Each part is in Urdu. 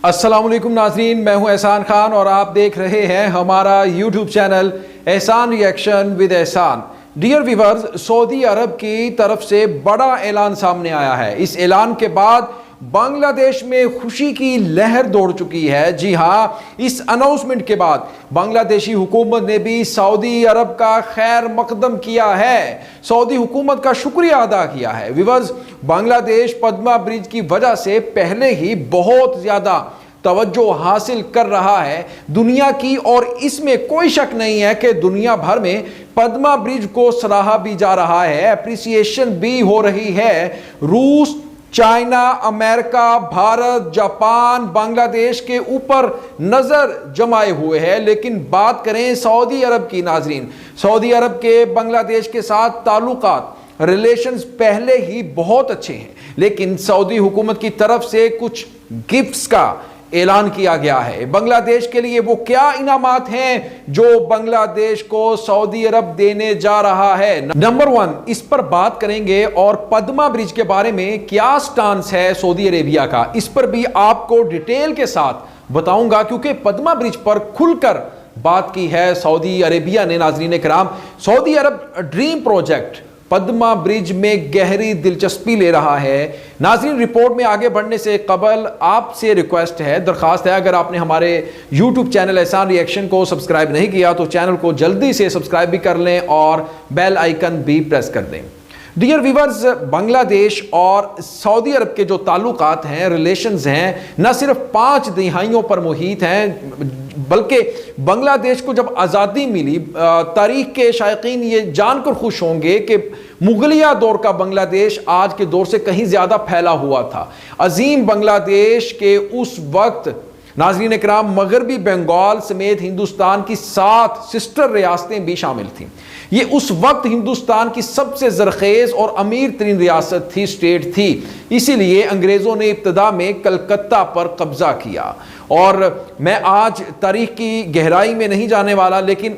السلام علیکم ناظرین، میں ہوں احسان خان اور آپ دیکھ رہے ہیں ہمارا YouTube channel Ehsan reaction with Ehsan. Dear viewers, سعودی عرب کی طرف سے بڑا اعلان سامنے آیا ہے۔ اس اعلان کے بعد بنگلہ دیش میں خوشی کی لہر دوڑ چکی ہے۔ جی ہاں، اس اناؤنسمنٹ کے بعد بنگلہ دیشی حکومت نے بھی سعودی عرب کا خیر مقدم کیا ہے، سعودی حکومت کا شکریہ ادا کیا ہے۔ ویورز، بنگلہ دیش پدما برج کی وجہ سے پہلے ہی بہت زیادہ توجہ حاصل کر رہا ہے دنیا کی، اور اس میں کوئی شک نہیں ہے کہ دنیا بھر میں پدما برج کو سراہا بھی جا رہا ہے، اپریسیشن بھی ہو رہی ہے۔ روس، چائنا، امریکہ، بھارت، جاپان بنگلہ دیش کے اوپر نظر جمائے ہوئے ہیں۔ لیکن بات کریں سعودی عرب کی ناظرین، سعودی عرب کے بنگلہ دیش کے ساتھ تعلقات، ریلیشنز پہلے ہی بہت اچھے ہیں، لیکن سعودی حکومت کی طرف سے کچھ گفٹس کا اعلان کیا گیا ہے۔ بنگلہ دیش کے لیے وہ کیا انعامات ہیں جو بنگلہ دیش کو سعودی عرب دینے جا رہا ہے؟ نمبر 1، اس پر بات کریں گے، اور پدما برج کے بارے میں کیا سٹانس ہے سعودی عربیہ کا، اس پر بھی آپ کو ڈیٹیل کے ساتھ بتاؤں گا، کیونکہ پدما برج پر کھل کر بات کی ہے سعودی عربیہ نے۔ ناظرین کرام، سعودی عرب ڈریم پروجیکٹ پدما برج میں گہری دلچسپی لے رہا ہے۔ ناظرین، رپورٹ میں آگے بڑھنے سے قبل آپ سے ریکویسٹ ہے، درخواست ہے، اگر آپ نے ہمارے یوٹیوب چینل احسان ریئیکشن کو سبسکرائب نہیں کیا تو چینل کو جلدی سے سبسکرائب بھی کر لیں اور بیل آئیکن بھی پریس کر دیں۔ ڈیئر ویورز، بنگلہ دیش اور سعودی عرب کے جو تعلقات ہیں، ریلیشنز ہیں، نہ صرف 5 دہائیوں پر محیط ہیں، بلکہ بنگلہ دیش کو جب آزادی ملی، تاریخ کے شائقین یہ جان کر خوش ہوں گے کہ مغلیہ دور کا بنگلہ دیش آج کے دور سے کہیں زیادہ پھیلا ہوا تھا۔ عظیم بنگلہ دیش کے اس وقت ناظرین اکرام مغربی بنگال سمیت ہندوستان کی 7 سسٹر ریاستیں بھی شامل تھیں۔ یہ اس وقت ہندوستان کی سب سے زرخیز اور امیر ترین ریاست تھی، اسٹیٹ تھی۔ اسی لیے انگریزوں نے ابتدا میں کلکتہ پر قبضہ کیا، اور میں آج تاریخ کی گہرائی میں نہیں جانے والا، لیکن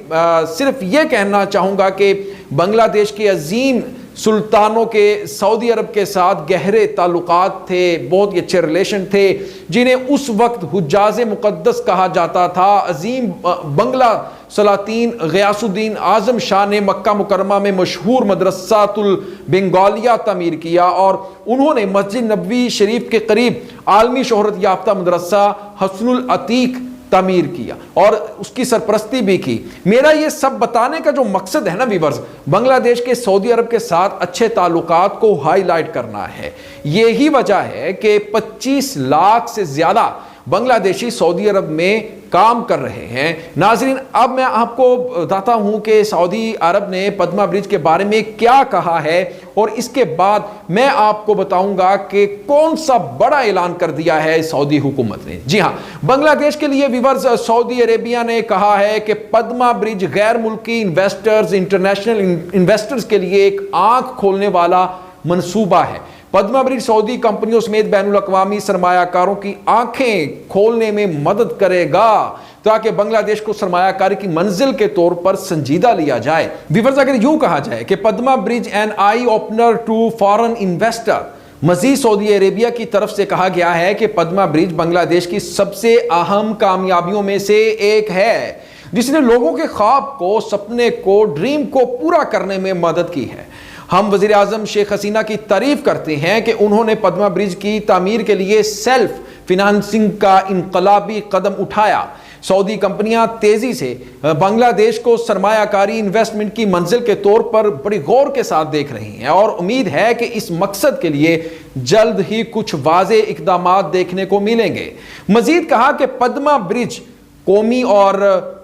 صرف یہ کہنا چاہوں گا کہ بنگلہ دیش کے عظیم سلطانوں کے سعودی عرب کے ساتھ گہرے تعلقات تھے، بہت ہی اچھے ریلیشن تھے، جنہیں اس وقت حجاز مقدس کہا جاتا تھا۔ عظیم بنگلہ سلاطین غیاث الدین اعظم شاہ نے مکہ مکرمہ میں مشہور مدرسۃ البنگالیہ تعمیر کیا، اور انہوں نے مسجد نبوی شریف کے قریب عالمی شہرت یافتہ مدرسہ حسن العتیق تعمیر کیا اور اس کی سرپرستی بھی کی۔ میرا یہ سب بتانے کا جو مقصد ہے نا ویورز، بنگلہ دیش کے سعودی عرب کے ساتھ اچھے تعلقات کو ہائی لائٹ کرنا ہے۔ یہی وجہ ہے کہ 25 لاکھ سے زیادہ بنگلہ دیشی سعودی عرب میں کام کر رہے ہیں۔ ناظرین، اب میں آپ کو بتاتا ہوں کہ سعودی عرب نے پدما برج کے بارے میں کیا کہا ہے، اور اس کے بعد میں آپ کو بتاؤں گا کہ کون سا بڑا اعلان کر دیا ہے سعودی حکومت نے۔ جی ہاں، بنگلہ دیش کے لیے ویورز، سعودی عربیہ نے کہا ہے کہ پدما برج غیر ملکی انویسٹرز، انٹرنیشنل انویسٹرز کے لیے ایک آنکھ کھولنے والا منصوبہ ہے۔ پدما برج سعودی کمپنیوں سمیت بین الاقوامی سرمایہ کاروں کی آنکھیں کھولنے میں مدد کرے گا تاکہ بنگلہ دیش کو سرمایہ کاری کی منزل کے طور پر سنجیدہ لیا جائے۔ ویورز، اگر یوں کہا جائے کہ Padma bridge an eye opener to foreign investor, مزید سعودی عربیہ کی طرف سے کہا گیا ہے کہ پدما برج بنگلہ دیش کی سب سے اہم کامیابیوں میں سے ایک ہے، جس نے لوگوں کے خواب کو، سپنے کو، ڈریم کو پورا کرنے میں مدد کی ہے۔ ہم وزیر اعظم شیخ حسینہ کی تعریف کرتے ہیں کہ انہوں نے پدما برج کی تعمیر کے لیے سیلف فنانسنگ کا انقلابی قدم اٹھایا۔ سعودی کمپنیاں تیزی سے بنگلہ دیش کو سرمایہ کاری انویسٹمنٹ کی منزل کے طور پر بڑی غور کے ساتھ دیکھ رہی ہیں، اور امید ہے کہ اس مقصد کے لیے جلد ہی کچھ واضح اقدامات دیکھنے کو ملیں گے۔ مزید کہا کہ پدما برج قومی اور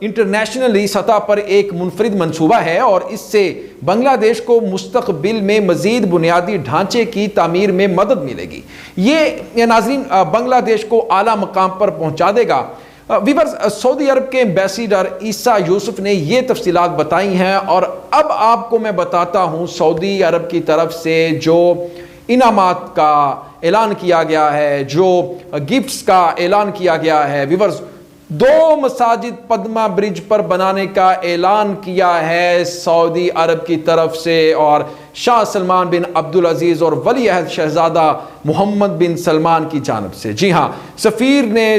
انٹرنیشنلی سطح پر ایک منفرد منصوبہ ہے، اور اس سے بنگلہ دیش کو مستقبل میں مزید بنیادی ڈھانچے کی تعمیر میں مدد ملے گی۔ یہ ناظرین بنگلہ دیش کو اعلیٰ مقام پر پہنچا دے گا۔ ویورز، سعودی عرب کے ایمبیسیڈر عیسیٰ یوسف نے یہ تفصیلات بتائی ہیں، اور اب آپ کو میں بتاتا ہوں سعودی عرب کی طرف سے جو انعامات کا اعلان کیا گیا ہے، جو گفٹس کا اعلان کیا گیا ہے۔ ویورز، 2 مساجد پدما برج پر بنانے کا اعلان کیا ہے سعودی عرب کی طرف سے، اور شاہ سلمان بن عبدالعزیز اور ولی عہد شہزادہ محمد بن سلمان کی جانب سے۔ جی ہاں، سفیر نے